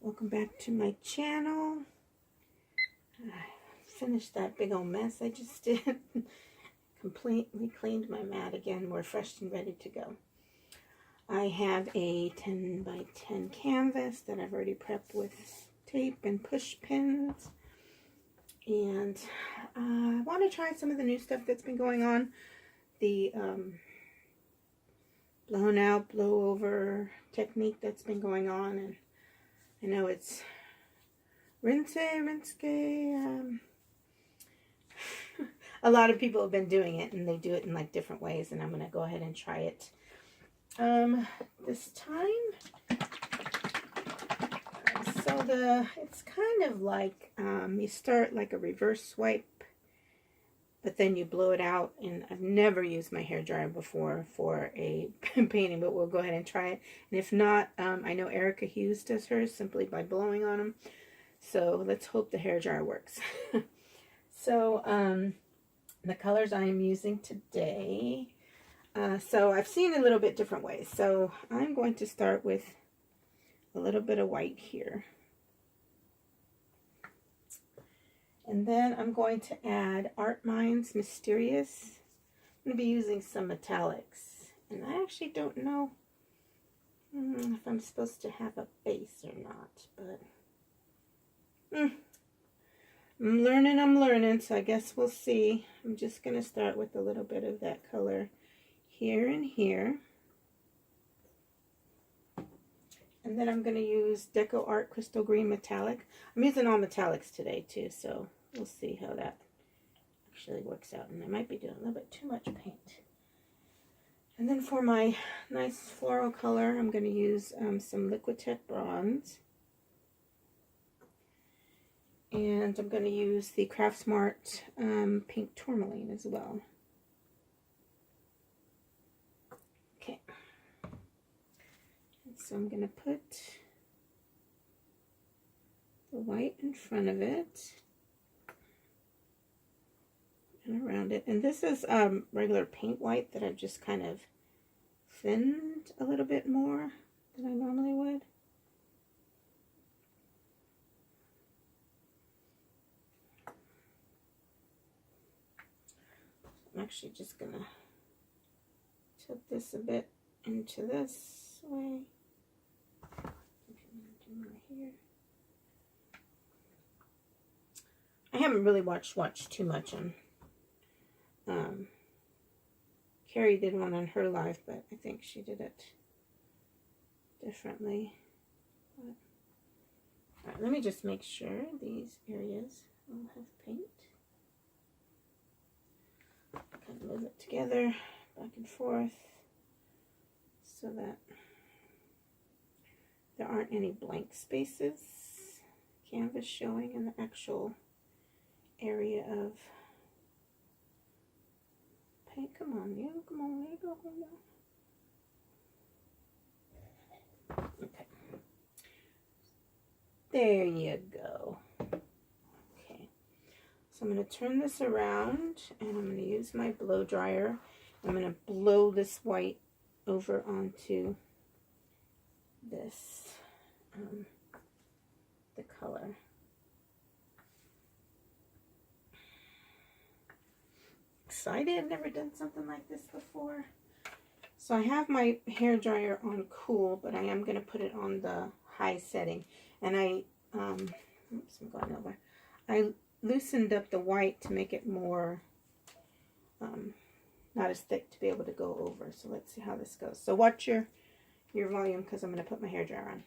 Welcome back to my channel. I finished that big old mess I just did. Completely cleaned my mat again. We're fresh and ready to go. I have a 10 by 10 canvas that I've already prepped with tape and push pins. And I want to try some of the new stuff that's been going on. The blown out, blow over technique that's been going on, and I know it's Rinske. A lot of people have been doing it, and they do it in like different ways, and I'm going to go ahead and try it this time. So it's kind of like you start like a reverse swipe, but then you blow it out. And I've never used my hairdryer before for a painting, but we'll go ahead and try it. And if not, I know Erica Hughes does hers simply by blowing on them. So let's hope the hairdryer works. So the colors I am using today, so I've seen a little bit different ways. So I'm going to start with a little bit of white here. And then I'm going to add Artmindz Mysterious. I'm going to be using some metallics. And I actually don't know if I'm supposed to have a base or not. But I'm learning, so I guess we'll see. I'm just going to start with a little bit of that color here and here. And then I'm going to use DecoArt Crystal Green Metallic. I'm using all metallics today too, so we'll see how that actually works out. And I might be doing a little bit too much paint. And then for my nice floral color, I'm going to use some Liquitex Bronze. And I'm going to use the CraftSmart pink Tourmaline as well. Okay. And so I'm going to put the white in front of it and around it. And this is regular paint white that I've just kind of thinned a little bit more than I normally would. I'm actually just going to tilt this a bit into this way. I haven't really watched too much on Carrie did one on her live, but I think she did it differently. But, all right, let me just make sure these areas all have paint. Kind of move it together, back and forth, so that there aren't any blank spaces, canvas showing in the actual area of paint. Come on, you. Come on, there you go. Okay. There you go. Okay. So I'm going to turn this around, and I'm going to use my blow dryer. I'm going to blow this white over onto this, the color. Excited, I've never done something like this before. So I have my hair dryer on cool, but I am going to put it on the high setting. And I, oops, I'm going over. I loosened up the white to make it more, not as thick to be able to go over. So let's see how this goes. So watch your volume, because I'm going to put my hair dryer on.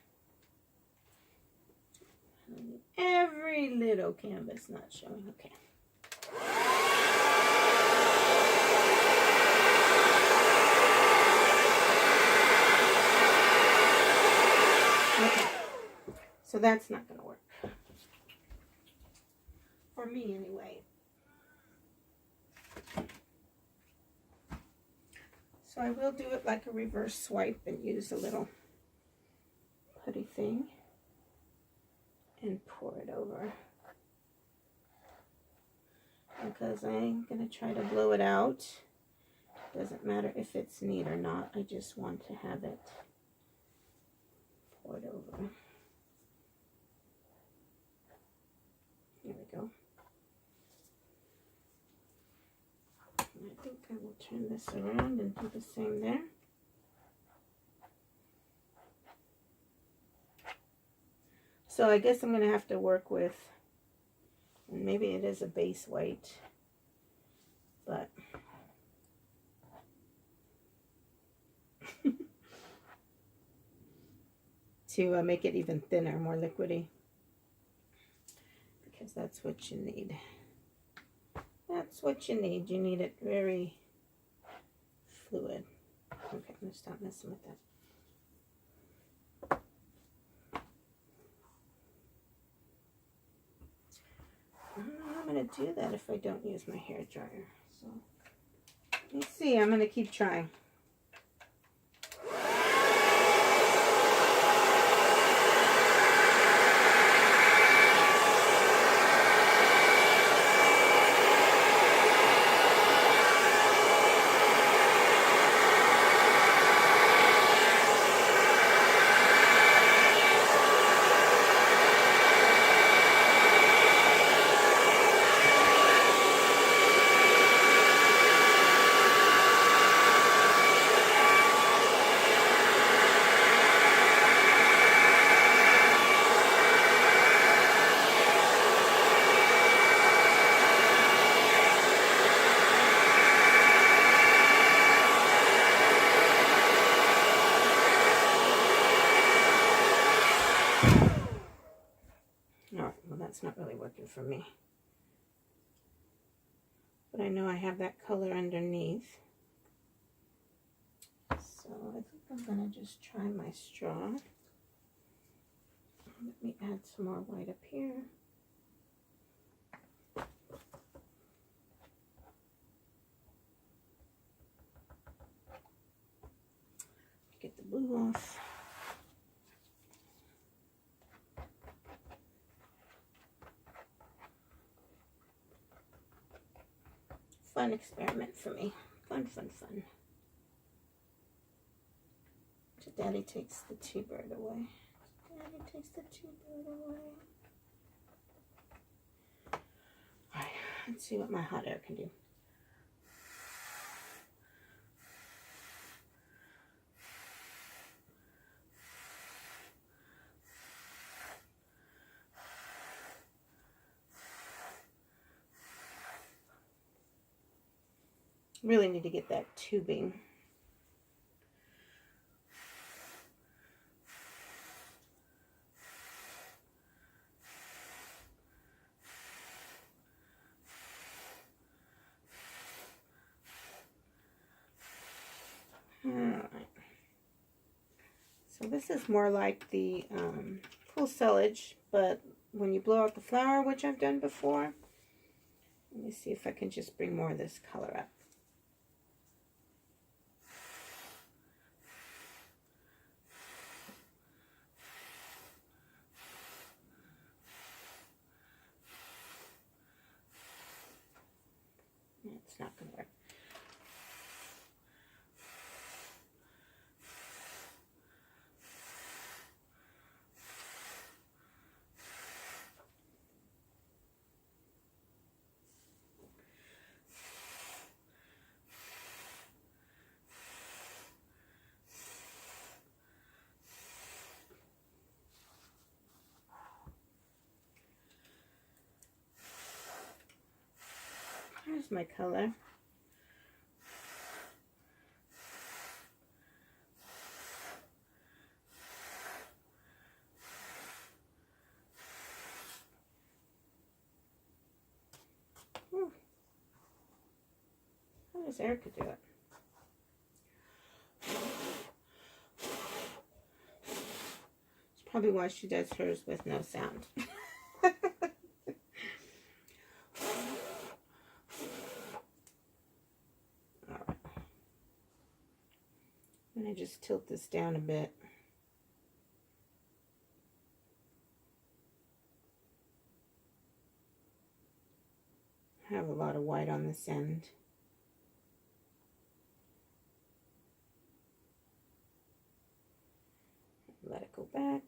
Every little canvas not showing. Okay. Okay, so that's not going to work. For me, anyway. So I will do it like a reverse swipe and use a little putty thing and pour it over. Because I'm going to try to blow it out. Doesn't matter if it's neat or not. I just want to have it over. There we go. I think I will turn this around and do the same there. So I guess I'm going to have to work with, and maybe it is a base white, but to make it even thinner, more liquidy, because that's what you need. That's what you need. You need it very fluid. Okay, I'm going to stop messing with that. I don't know how I'm going to do that if I don't use my hair dryer. So, let me see. I'm going to keep trying. That's not really working for me. But I know I have that color underneath. So I think I'm going to just try my straw. Let me add some more white up here. Get the blue off. Fun experiment for me. Fun, fun, fun. So Daddy takes the T-bird away. Daddy takes the T-bird away. Alright, let's see what my hot air can do. Really need to get that tubing. All right. So this is more like the full sellage, but when you blow out the flower, which I've done before, let me see if I can just bring more of this color up. It's not going to work. Here's my color. How does Erica do it? It's probably why she does hers with no sound. Alright. I'm going to just tilt this down a bit. I have a lot of white on this end. Let it go back.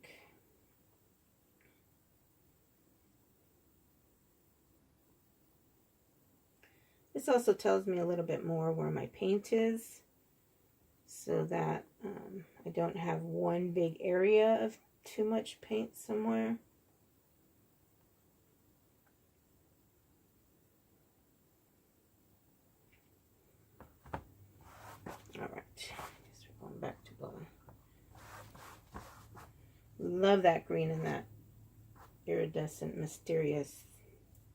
This also tells me a little bit more where my paint is, so that I don't have one big area of too much paint somewhere. All right, guess we're going back to blowing. Love that green and that iridescent mysterious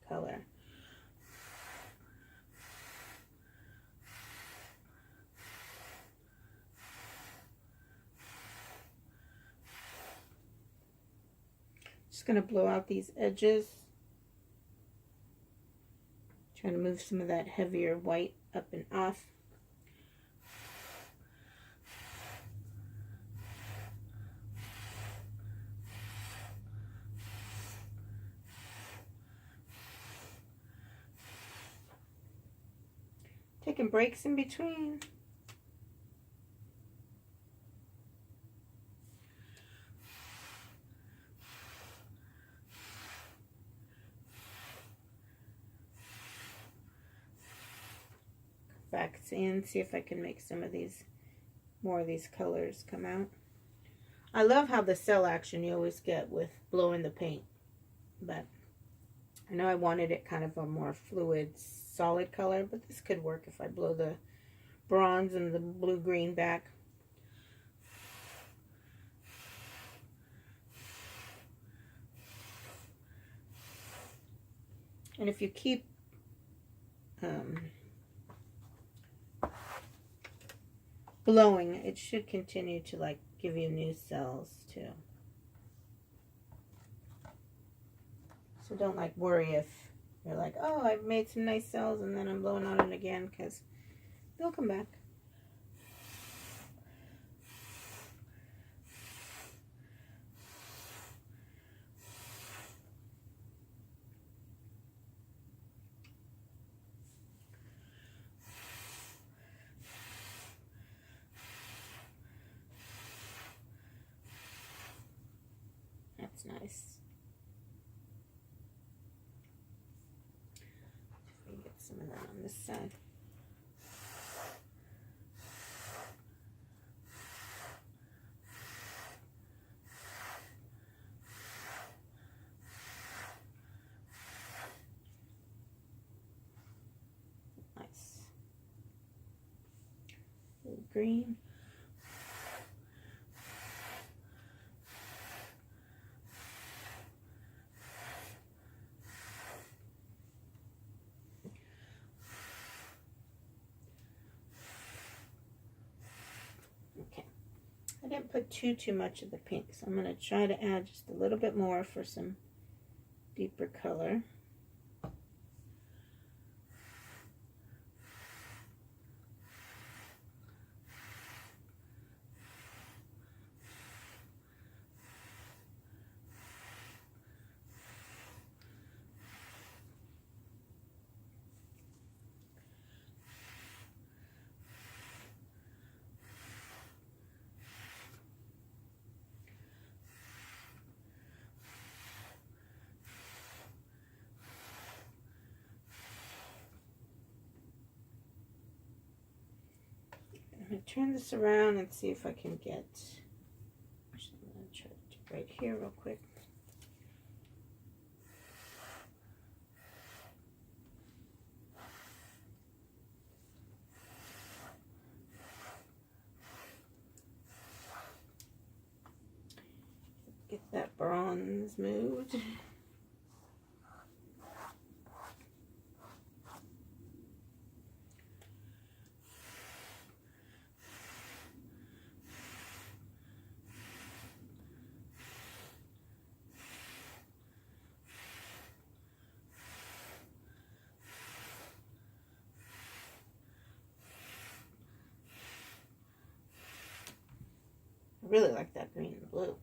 color. Just going to blow out these edges. Trying to move some of that heavier white up and off. Taking breaks in between. Back in, see if I can make some of these, more of these colors come out. I love how the cell action you always get with blowing the paint, but I know I wanted it kind of a more fluid, solid color, but this could work if I blow the bronze and the blue-green back. And if you keep blowing, it should continue to like give you new cells too. So don't like worry if you're like, oh, I've made some nice cells and then I'm blowing on it again, because they'll come back. That's nice. Get some of that on this side. Nice. Green. I didn't put too much of the pink, so I'm going to try to add just a little bit more for some deeper color. I'm going to turn this around and see if I can get, actually I'm going to try to do right here real quick. Get that bronze moved. I really like that green and blue.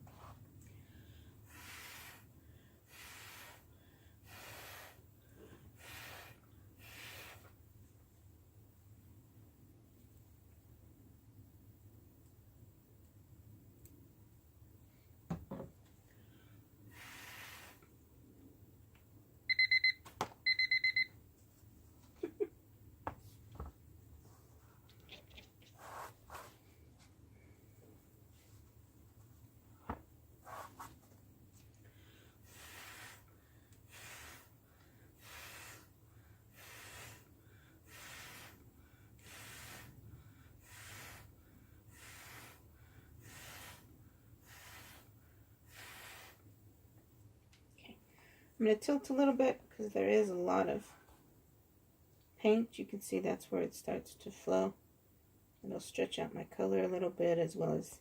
I'm going to tilt a little bit because there is a lot of paint. You can see that's where it starts to flow. It'll stretch out my color a little bit as well as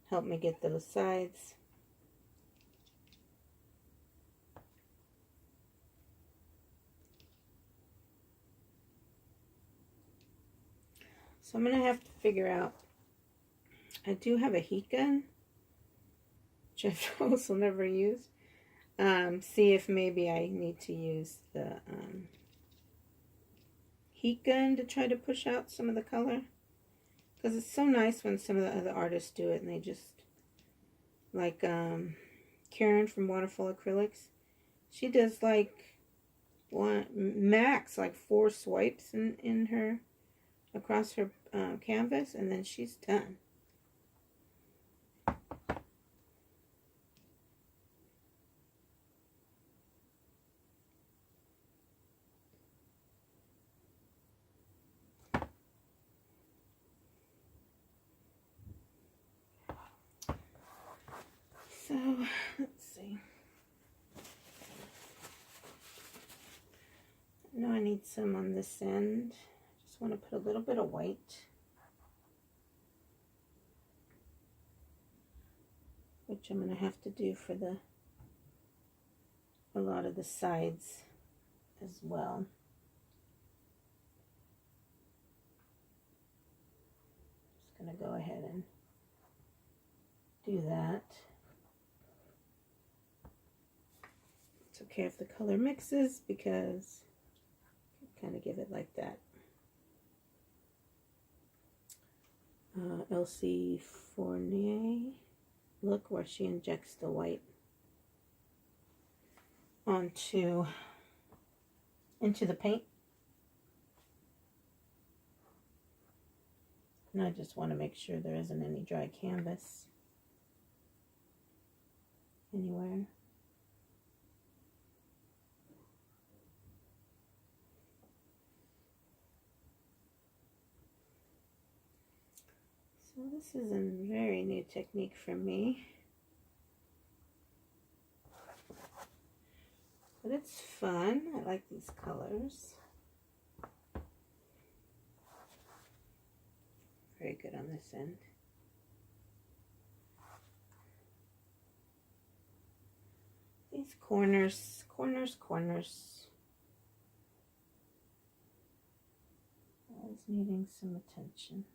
help me get those sides. So I'm going to have to figure out, I do have a heat gun, which I've also never used. See if maybe I need to use the heat gun to try to push out some of the color. Because it's so nice when some of the other artists do it and they just, like Karen from Waterfall Acrylics, she does like max like 4 swipes in her, across her canvas, and then she's done. So, let's see. I know I need some on this end. Just want to put a little bit of white, which I'm going to have to do for a lot of the sides as well. Just going to go ahead and do that. It's okay if the color mixes because I kind of give it like that. Elsie Fournier look, where she injects the white into the paint. And I just want to make sure there isn't any dry canvas anywhere. So this is a very new technique for me, but it's fun. I like these colors. Very good on this end. These corners. Always needing some attention.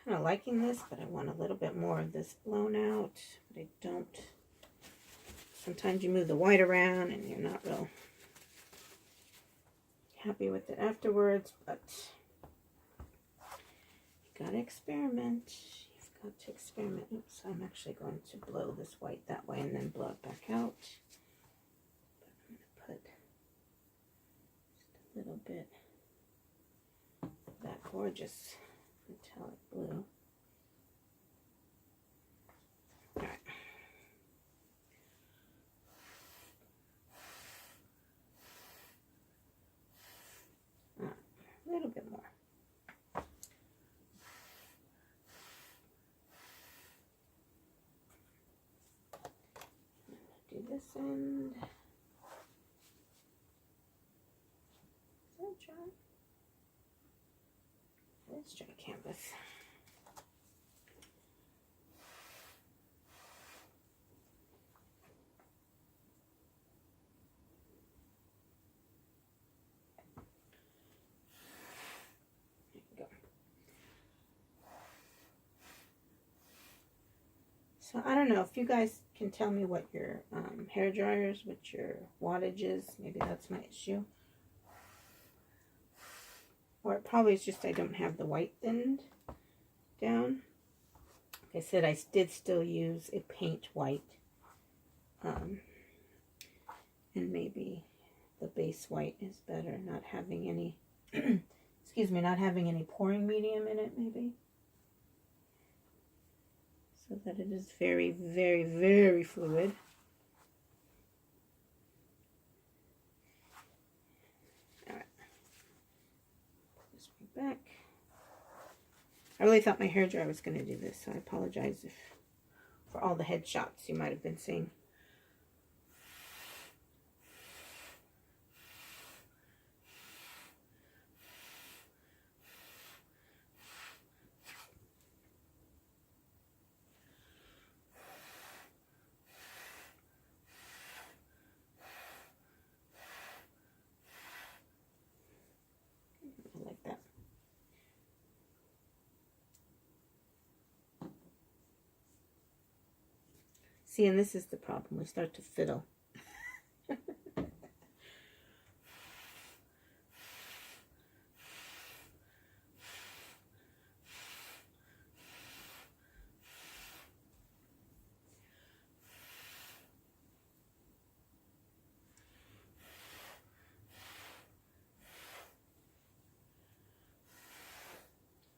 Kind of liking this, but I want a little bit more of this blown out, but I don't. Sometimes you move the white around and you're not real happy with it afterwards, but you gotta experiment. You've got to experiment. Oops, I'm actually going to blow this white that way and then blow it back out. But I'm going to put just a little bit of that gorgeous metallic blue. All right. A little bit more. Do this end. Is that dry? It's dry canvas. There you go. So I don't know if you guys can tell me what your hair dryers, what your wattage is. Maybe that's my issue. Or it probably is just I don't have the white thinned down. Like I said, I did still use a paint white. And maybe the base white is better, not having any, excuse me, not having any pouring medium in it, maybe. So that it is very, very, very fluid. All right. Put this right back. I really thought my hairdryer was going to do this, so I apologize for all the headshots you might have been seeing. Like that. See, and this is the problem. We start to fiddle.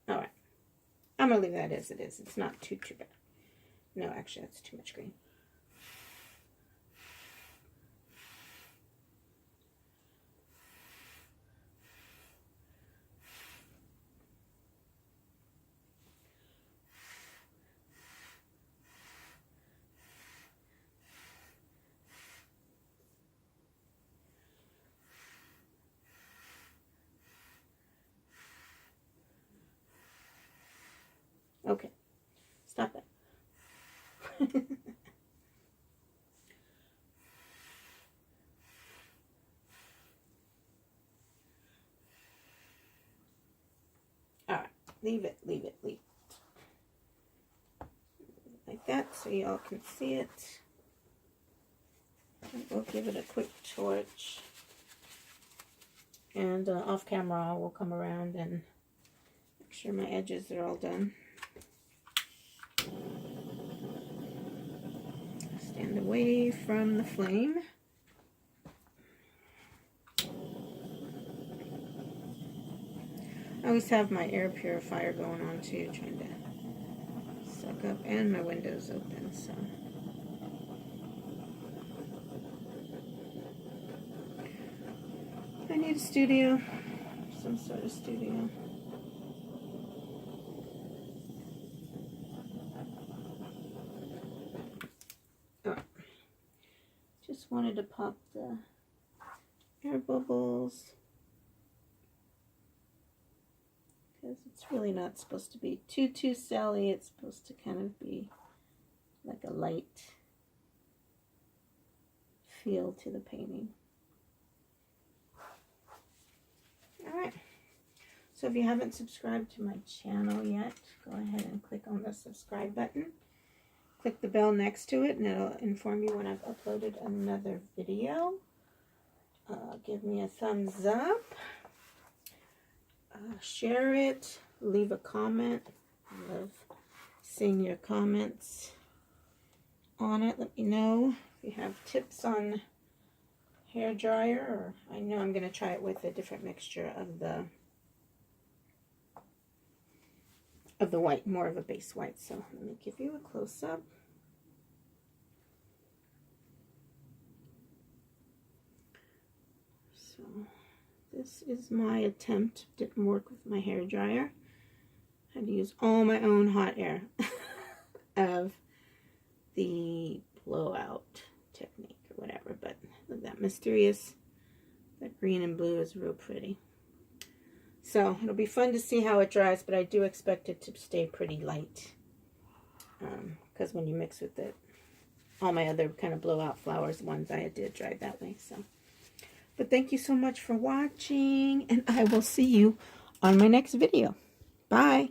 All right. I'm going to leave that as it is. It's not too bad. No, actually, that's too much green. Okay, stop it. All right, leave it. Like that, so y'all can see it. We'll give it a quick torch. And off camera, we'll come around and make sure my edges are all done. Stand away from the flame. I always have my air purifier going on too, trying to suck up, and my windows open, so. I need a studio, some sort of studio. Just wanted to pop the air bubbles because it's really not supposed to be too Sally. It's supposed to kind of be like a light feel to the painting. Alright, so if you haven't subscribed to my channel yet, go ahead and click on the subscribe button. Click the bell next to it and it'll inform you when I've uploaded another video. Give me a thumbs up. Share it. Leave a comment. I love seeing your comments on it. Let me know if you have tips on hair dryer, or I know I'm going to try it with a different mixture of the white, more of a base white. So let me give you a close-up. So this is my attempt. Didn't work with my hair dryer. I had to use all my own hot air of the blowout technique or whatever, but that mysterious, that green and blue is real pretty. So it'll be fun to see how it dries, but I do expect it to stay pretty light because when you mix with it, all my other kind of blowout flowers, the ones I did dry that way. So, but thank you so much for watching, and I will see you on my next video. Bye.